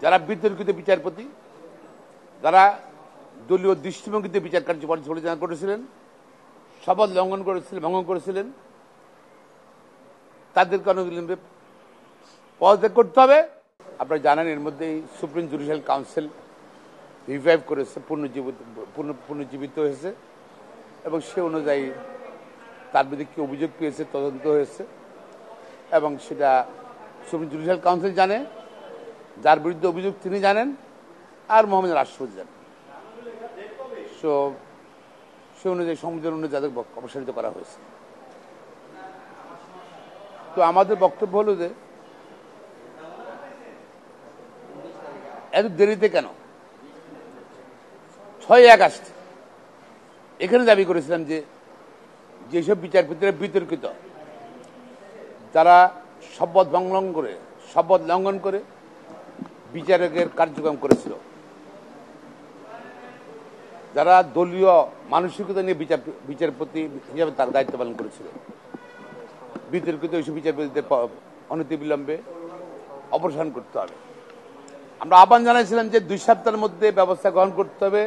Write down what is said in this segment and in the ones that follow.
যারা বিতর্কিত বিচারপতি, যারা দলীয় দৃষ্টিভঙ্গিতে বিচার কার্য পরিচালনা করেছিলেন, শপথ লঙ্ঘন করেছিলেন, ভঙ্গ করেছিলেন, তাদেরকে অনবিলম্বে পদত্যাগ করতে হবে। আপনারা জানেন এর মধ্যেই সুপ্রিম জুডিশিয়াল কাউন্সিল রিভাইভ করেছে, পুনর্জীবিত হয়েছে এবং সে অনুযায়ী তার বিরুদ্ধে কি অভিযোগ পেয়েছে তদন্ত হয়েছে এবং সেটা সুপ্রিম জুডিশিয়াল কাউন্সিল জানে, যার বিরুদ্ধে অভিযোগ তিনি জানেন আর মোহাম্মদ রাষ্ট্রপতি জানেন। সে অনুযায়ী সংবিধান অনুযায়ী যাদের অপসারিত করা হয়েছে। তো আমাদের বক্তব্য হলো যে এত দেরিতে কেন? 6 আগস্ট এখানে দাবি করেছিলাম যে যেসব বিচারপতিরা বিতর্কিত, যারা শপথ লঙ্ঘন করে বিচারকের কার্যক্রম করেছিল, যারা দলীয় মানসিকতা নিয়ে বিচারপতি হিসাবে তার দায়িত্ব পালন করেছিল, বিতর্কিত এইসব বিচারপতিদের অনতিবিলম্বে অপসারণ করতে হবে। আমরা আহ্বান জানাইছিলাম যে 2 সপ্তাহের মধ্যে ব্যবস্থা গ্রহণ করতে হবে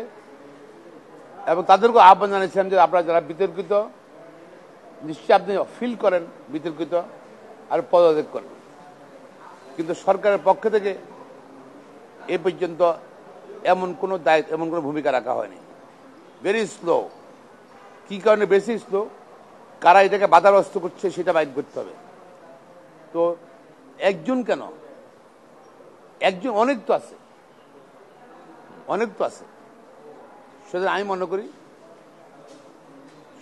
এবং তাদেরকে আহ্বান জানাইছিলাম যে আপনারা যারা বিতর্কিত, নিশ্চয়ই আপনি ফিল করেন বিতর্কিত, আর পদত্যাগ করেন। কিন্তু সরকারের পক্ষ থেকে এ পর্যন্ত এমন কোনো ভূমিকা রাখা হয়নি। Very slow. কি কারণে বেশি স্লো? কারা এটাকে বাধাগ্রস্ত করছে সেটা বাইর করতে হবে। তো একজন কেন, একজন অনেক তো আছে। সুতরাং আমি মনে করি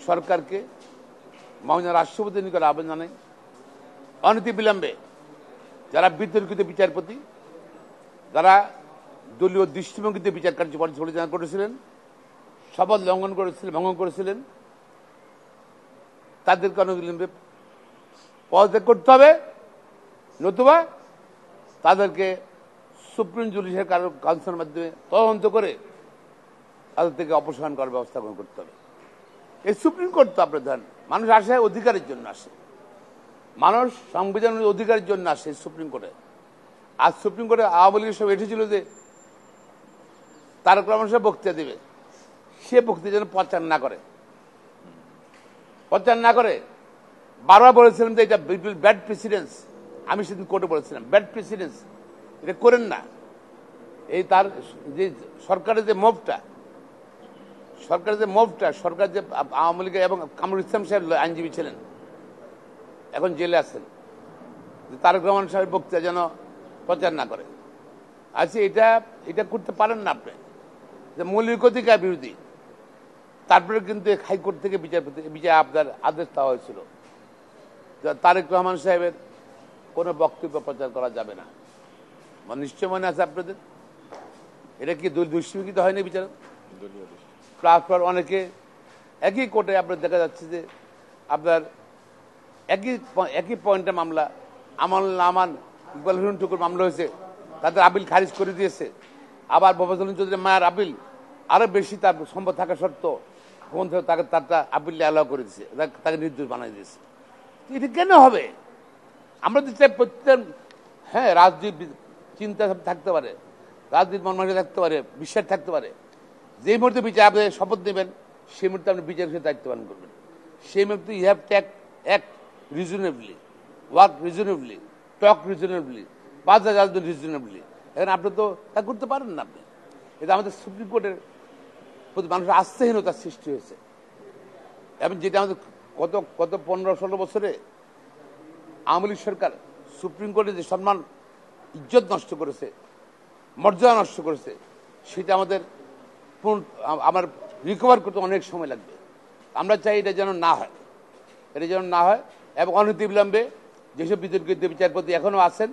সরকারকে মাননীয় রাষ্ট্রপতির নিকট আহ্বান জানাই, অনতিবিলম্বে যারা বিতর্কিত বিচারপতি, যারা দলীয় দৃষ্টিভঙ্গিতে বিচার কার্য পরিচালনা করেছিলেন, শপথ লঙ্ঘন করেছিলেন, ভঙ্গ করেছিলেন, তাদেরকে অনবিলম্বে পদত্যাগ করতে হবে, নতুবা তাদেরকে সুপ্রিম জুডিশিয়াল কাউন্সিলের মাধ্যমে তদন্ত করে তাদের থেকে অপসারণ করার ব্যবস্থা গ্রহণ করতে হবে। এই সুপ্রিম কোর্ট তো আপনার ধরেন মানুষ আসে অধিকারের জন্য আসে, মানুষ সংবিধানের অধিকারের জন্য আসে সুপ্রিম কোর্টে। আজ সুপ্রিম কোর্টে আওয়ামী লীগের সব এসেছিল যে তারেক রহমান সাহেব বক্তৃতা দেবে, সে বক্তৃতা যেন প্রচার না করে বারবার বলেছিলাম যে এটা ব্যাড প্রেসিডেন্স। আমি সেদিন কোর্টে বলেছিলাম ব্যাড প্রেসিডেন্স, এটা করেন না। এই তার যে সরকারের যে মুভটা, সরকার যে আওয়ামী লীগের এবং কামরুল ইসলাম সাহেব আইনজীবী ছিলেন, এখন জেলে আছেন, তারেক রহমান সাহেব বক্তৃতা যেন প্রচার না করে। আচ্ছা, এটা করতে পারেন না আপনি, যে মৌলিক অধিকার বিরোধী। তারপরে কিন্তু হাইকোর্ট থেকে বিচার আপনার আদেশ দেওয়া হয়েছিল তারেক রহমান সাহেবের কোনো বক্তব্য প্রচার করা যাবে না। নিশ্চয় মনে আছে আপনাদের, এটা কি দুষ্কৃত হয়নি বিচারক? প্লাস অনেকে একই কোর্টে আপনার দেখা যাচ্ছে যে আপনার একই পয়েন্টে মামলা, আমান ইকবাল হুসেন টুকুর মামলা হয়েছে, তাদের আপিল খারিজ করে দিয়েছে। আবার ফজলুল চৌধুরী মায়ের আপিল আরো বেশি, তার সম্পদ থাকা সত্ত্বেও তারটা আপিল অ্যালাউ করে দিয়েছে, তাকে নির্দোষ বানিয়ে দিয়েছে। এটা কেন হবে? আমরা তো চাই প্রত্যেক, হ্যাঁ, রাজনীতি চিন্তা থাকতে পারে, রাজনীতি মনমানসিকতা থাকতে পারে, বিশ্বাস থাকতে পারে। যে মুহূর্তে বিচার আপনি শপথ নেবেন, সেই মুহূর্তে আপনি বিচারের সাথে দায়িত্ব পালন করবেন। সেই মুহূর্তে you have to act reasonably, work reasonably, talk reasonably, পাঁচ রিজনেবলি। এখন আপনি তো তা করতে পারেন না। আপনি এটা আমাদের সুপ্রিম কোর্টের প্রতি মানুষের আস্থাহীনতার সৃষ্টি হয়েছে। এবং যেটা আমাদের গত 15-16 বছরে আওয়ামী লীগ সরকার সুপ্রিম কোর্টে যে সম্মান, ইজ্জত নষ্ট করেছে, মর্যাদা নষ্ট করেছে, সেটা আমাদের রিকভার করতে অনেক সময় লাগবে। আমরা চাই এটা যেন না হয়, এবং অনতিবিলম্বে যেসব বিতর্কিত বিচারপতি এখনো আছেন,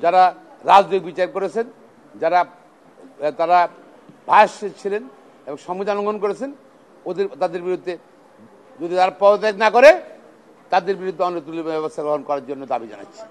যারা রাজনৈতিক বিচার করেছেন, তারা বায়াস ছিলেন এবং সংবিধান লঙ্ঘন করেছেন, তাদের বিরুদ্ধে যদি তারা পদত্যাগ না করে, তাদের বিরুদ্ধে অনতিবিলম্বে ব্যবস্থা গ্রহণ করার জন্য দাবি জানাচ্ছি।